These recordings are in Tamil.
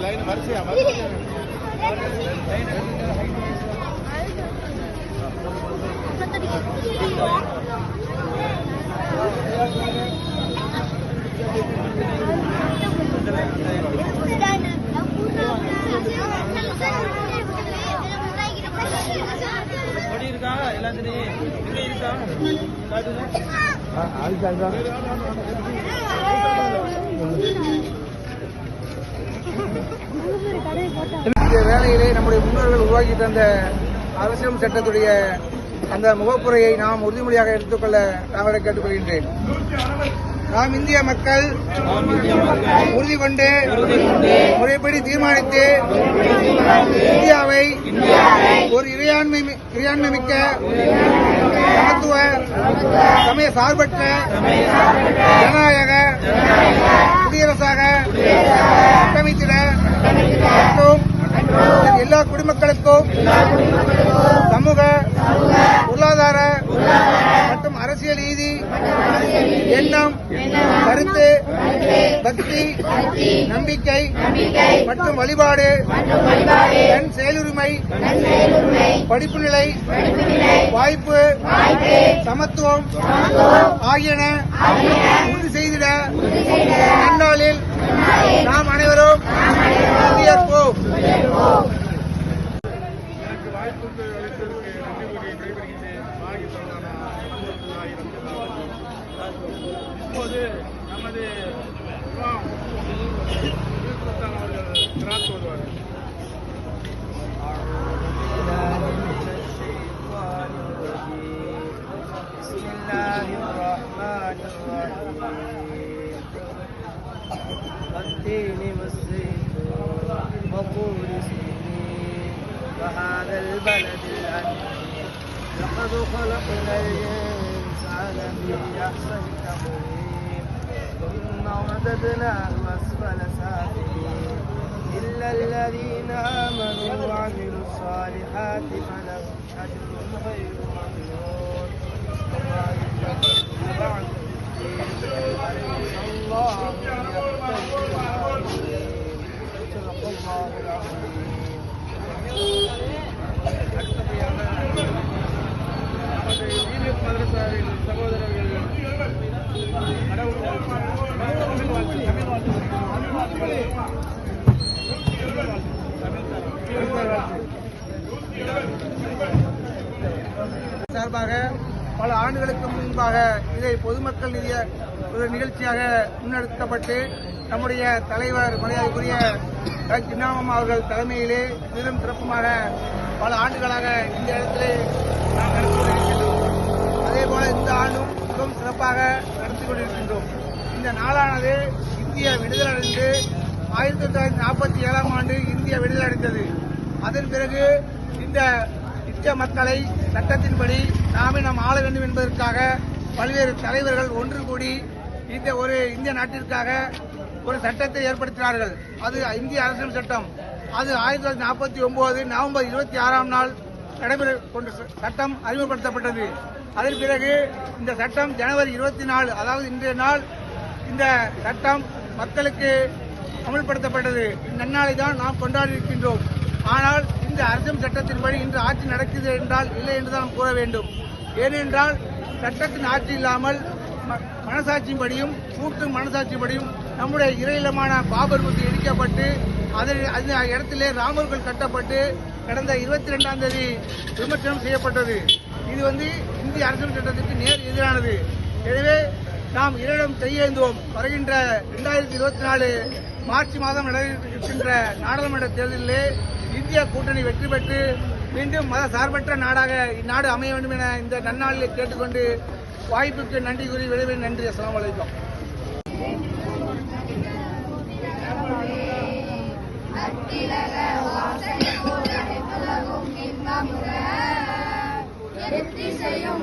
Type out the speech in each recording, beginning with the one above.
லைன் வரிசையா இருக்கா எல்லாத்துலயும் இருக்கா இந்த வேளையிலே நம்முடைய முன்னோர்கள் உருவாக்கி தந்த அரசியல் சட்டத்துடைய அந்த முகப்புரையை நாம் உறுதிமொழியாக எடுத்துக்கொள்ள நாங்கள் கேட்டுக்கொள்கின்றேன். நாம் இந்திய மக்கள் உறுதி கொண்டு முறைப்படி தீர்மானித்து இந்தியாவை ஒரு இறையாண்மை மிக்க சமத்துவ சமய சார்பற்ற ஜனநாயக குடியரசாக கட்டமைத்திட மற்றும் எல்லா குடிமக்களுக்கும் சமூக பொருளாதார மற்றும் அரசியல் நீதி எண்ணம் கருத்து பக்தி நம்பிக்கை மற்றும் வழிபாடு தன் செயலுரிமை படிப்பு நிலை வாய்ப்பு சமத்துவம் ஆகியன உறுதி செய்திட நன்னாளில் நாம் அனைவரும் உறுதியேற்போம். இப்போது நமது அவர்கள் வருவார்கள். والتين والزيتون وطور سينين وهذا البلد الأمين لقد خلقنا الإنسان في أحسن تقويم ثم رددناه أسفل سافلين إلا الذين آمنوا وعملوا الصالحات فلهم أجر غير ممنون وما يتقبل بعد الله صدق الله العظيم. மதரசாவின் சகோதரர்கள் சார்பாக பல ஆண்டுகளுக்கு முன்பாக இதை பொதுமக்கள் நிதிய ஒரு நிகழ்ச்சியாக முன்னெடுக்கப்பட்டு நம்முடைய தலைவர் மரியாதைக்குரிய சின்னாமம் அவர்கள் தலைமையிலே சிறும் சிறப்புமாக பல ஆண்டுகளாக இந்த இடத்திலே நாம் நடத்தி கொண்டிருக்கின்றோம். அதேபோல இந்த ஆண்டும் மிகவும் சிறப்பாக நடத்தி கொண்டிருக்கின்றோம். இந்த நாளானது இந்திய விடுதலை அடைந்து 1947ஆம் ஆண்டு இந்திய விடுதலை அடைந்தது. அதன் பிறகு இந்த இந்திய மக்களை சட்டத்தின்படி நாமே நாம் ஆள வேண்டும் என்பதற்காக பல்வேறு தலைவர்கள் ஒன்று கூடி இந்திய நாட்டிற்காக ஒரு சட்டத்தை ஏற்படுத்தினார்கள். அது இந்திய அரசியல் சட்டம். அது 1949 நவம்பர் 26ஆம் நாள் நடைபெற கொண்ட சட்டம் அறிமுகப்படுத்தப்பட்டது. அதன் பிறகு இந்த சட்டம் ஜனவரி 24 அதாவது இன்றைய நாள் இந்த சட்டம் மக்களுக்கு அமல்படுத்தப்பட்டது. நன்னாளை தான் நாம் கொண்டாடி இருக்கின்றோம். ஆனால் இந்த அரசியல் சட்டத்தின்படி இன்று ஆட்சி நடக்குது என்றால் இல்லை என்றுதான் நாம் கூற வேண்டும். ஏனென்றால் சட்டத்தின் ஆட்சி இல்லாமல் மனசாட்சியின்படியும் கூட்டு மனசாட்சியின்படியும் நம்முடைய இறையிலமான பாபர் மசூதி இடிக்கப்பட்டு அந்த இடத்திலே ராமர்கள் கட்டப்பட்டு கடந்த 22ஆம் தேதி விமர்சனம் செய்யப்பட்டது. இது இந்திய அரசியல் சட்டத்திற்கு நேர் எதிரானது. எனவே நாம் இறையிடம் கையேந்துவோம். வருகின்ற 2024 மார்ச் மாதம் நடைபெறுகின்ற நாடாளுமன்ற தேர்தலிலே இந்திய கூட்டணி வெற்றி பெற்று மீண்டும் மத சார்பற்ற நாடாக இந்நாடு அமைய வேண்டும் என இந்த நன்னாளில் கேட்டுக்கொண்டு வாய்ப்புக்கு நன்றி கூறி விளைவின் நன்றி. அஸ்ஸலாமு அலைக்கும்.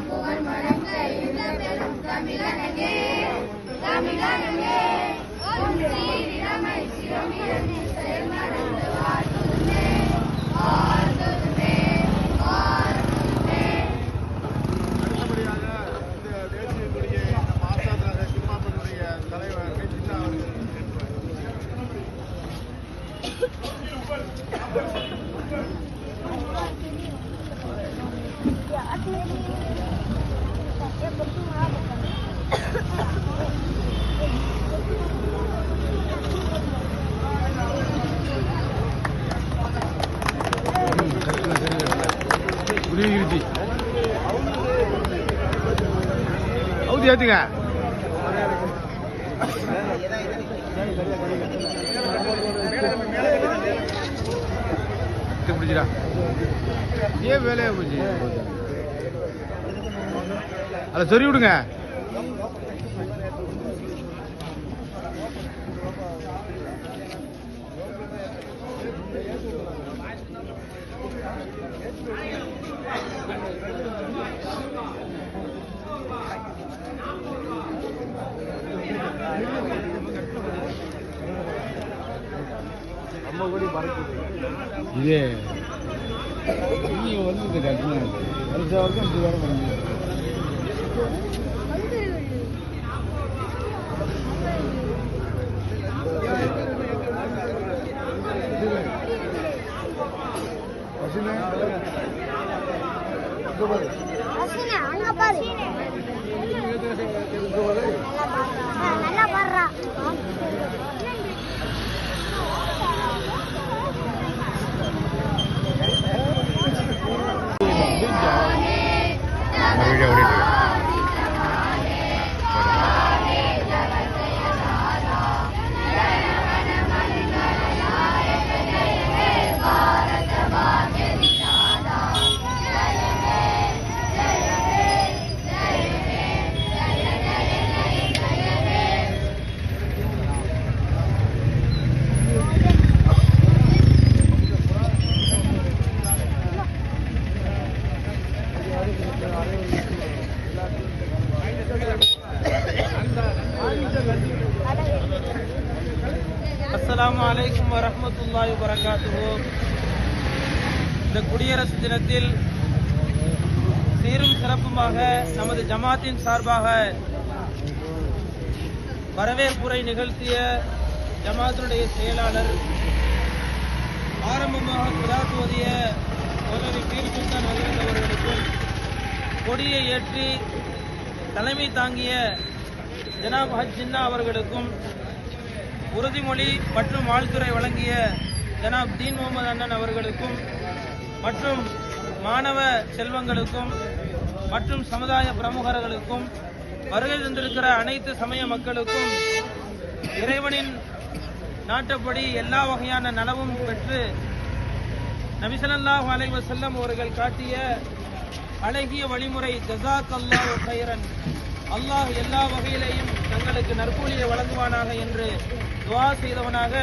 புகழ் மணக்க இந்த பெரும் அவுதி ஏத்துங்க பிடிச்சிடா ஏன் வேலையா போச்சு அதை சொல்லி விடுங்க இதே நீங்க வந்து கட்டினா வருஷம் வருஷம் 5 வாரம் பண்ணி அங்க பாரு நல்லா பாடுறா வீடியோ ஓடிட்டு அஸ்ஸலாமு அலைக்கும் வரஹ்மத்துல்லாஹி வபரகாத்துஹு. இந்த குடியரசு தினத்தில் சீரும் சிறப்புமாக நமது ஜமாத்தின் சார்பாக வரவேற்புரை நிகழ்த்திய ஜமாத்தினுடைய செயலாளர், ஆரம்பமாக குராத் ஓதிய மௌலவி பீர் சுல்தான் ஹஜ்ரத் அவர்களுக்கும், கொடியை ஏற்றி தலைமை தாங்கிய ஜனாப் ஹஜ் ஜின்னா அவர்களுக்கும், உறுதிமொழி மற்றும் வாழ்த்துரை வழங்கிய ஜனாப் தீன் முகமது அண்ணன் அவர்களுக்கும், மற்றும் மாணவ செல்வங்களுக்கும் மற்றும் சமுதாய பிரமுகர்களுக்கும், வருகை தந்திருக்கிற அனைத்து சமய மக்களுக்கும் இறைவனின் நாட்டப்படி எல்லா வகையான நலவும் பெற்று நபி ஸல்லல்லாஹு அலைஹி வஸல்லம் அவர்கள் காட்டிய அழகிய வழிமுறை ஜஸாக்கல்லாஹு கைரன், அல்லாஹ் எல்லா வகையிலேயும் தங்களுக்கு நற்கூலியை வழங்குவானாக என்று துஆ செய்தவனாக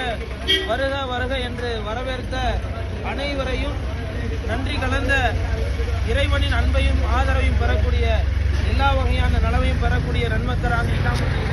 வருக வருக என்று வரவேற்க அனைவரையும் நன்றி கலந்த இறைவனின் அன்பையும் ஆதரவையும் பெறக்கூடிய, எல்லா வகையான நலவையும் பெறக்கூடிய நன்மக்கராக இஸ்லாமுக்கு